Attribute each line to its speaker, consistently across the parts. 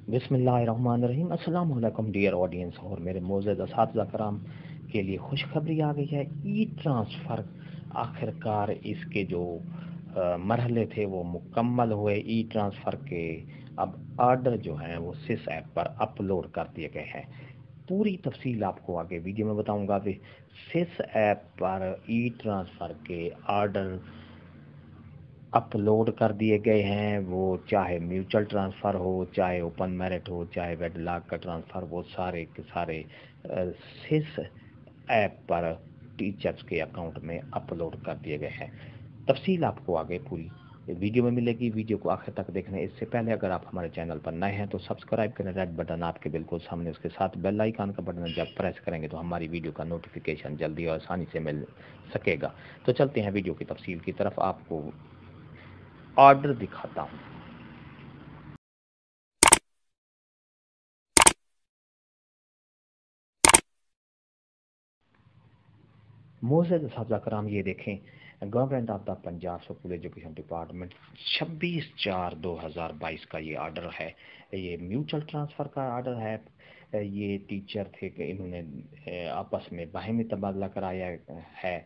Speaker 1: بسم اللہ الرحمن الرحیم۔ السلام علیکم ڈیئر آڈینس اور میرے معزز اساتذہ کرام کے لیے خوشخبری آ گئی ہے۔ ای ٹرانسفر آخر کار اس کے جو مرحلے تھے وہ مکمل ہوئے۔ ای ٹرانسفر کے اب آرڈر جو ہیں وہ سس ایپ پر اپلوڈ کر دیے گئے ہیں۔ پوری تفصیل آپ کو آگے ویڈیو میں بتاؤں گا کہ سس ایپ پر ای ٹرانسفر کے آرڈر اپلوڈ کر دیے گئے ہیں۔ وہ چاہے میوچل ٹرانسفر ہو، چاہے اوپن میرٹ ہو، چاہے ویڈ لاک کا ٹرانسفر، وہ سارے کے سارے سس ایپ پر ٹیچرز کے اکاؤنٹ میں اپلوڈ کر دیے گئے ہیں۔ تفصیل آپ کو آگے پوری ویڈیو میں ملے گی۔ ویڈیو کو آخر تک دیکھنا ہے۔ اس سے پہلے اگر آپ ہمارے چینل پر نئے ہیں تو سبسکرائب کریں، ریڈ بٹن آپ کے بالکل سامنے، اس کے ساتھ بیل آئیکن کا بٹن جب پریس کریں گے تو ہماری ویڈیو کا نوٹیفیکیشن جلدی اور آسانی سے مل سکے گا۔ تو چلتے ہیں ویڈیو کی تفصیل کی طرف۔ آپ کو آرڈر دکھاتا ہوں۔ معزز اساتذہ کرام، یہ دیکھیں، government of the Punjab school education department 26/4/2022 کا یہ آرڈر ہے۔ یہ میوچل ٹرانسفر کا آرڈر ہے۔ یہ ٹیچر تھے کہ انہوں نے آپس میں باہمی تبادلہ کرایا ہے۔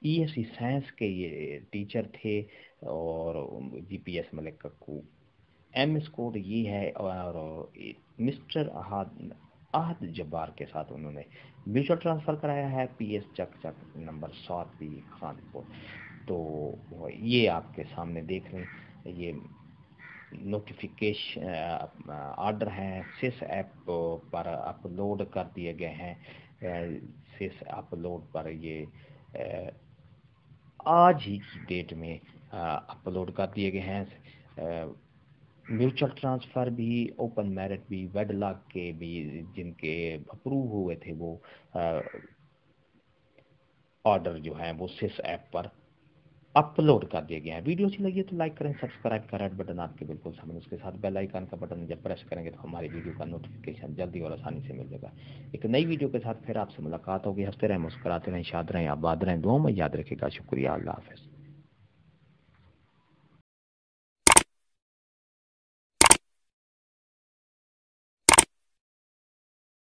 Speaker 1: ای ایس سی سائنس کے یہ ٹیچر تھے اور جی پی ایس ملک ککو۔ ایم ایس کوڈ یہ ہے اور مسٹر احد جبار کے ساتھ انہوں نے میوچل ٹرانسفر کرایا ہے، پی ایس چک چک نمبر 7 بھی خان پور۔ تو یہ آپ کے سامنے دیکھ رہے ہیں، یہ نوٹیفیکیشن آرڈر ہیں سس ایپ پر اپلوڈ کر دیے گئے ہیں۔ سس اپلوڈ پر یہ آج ہی کی ڈیٹ میں اپلوڈ کر دیے گئے ہیں۔ میوچل ٹرانسفر بھی، اوپن میرٹ بھی، ویڈ لاک کے بھی جن کے اپروو ہوئے تھے وہ آرڈر جو ہیں وہ سس ایپ پر اپلوڈ کر دیے گئے ہیں۔ ویڈیو اچھی لگی ہے تو لائک کریں، سبسکرائب کا ریڈ بٹن آپ کے بالکل سامنے، اس کے ساتھ بیل آئیکن کا بٹن جب پریس کریں گے تو ہماری ویڈیو کا نوٹیفیکیشن جلدی اور آسانی سے مل جائے گا۔ ایک نئی ویڈیو کے ساتھ پھر آپ سے ملاقات ہوگی۔ ہنستے رہیں، مسکراتے رہیں، شاد رہیں، آباد رہیں، دعاؤں میں یاد رکھے گا۔ شکریہ، اللہ حافظ۔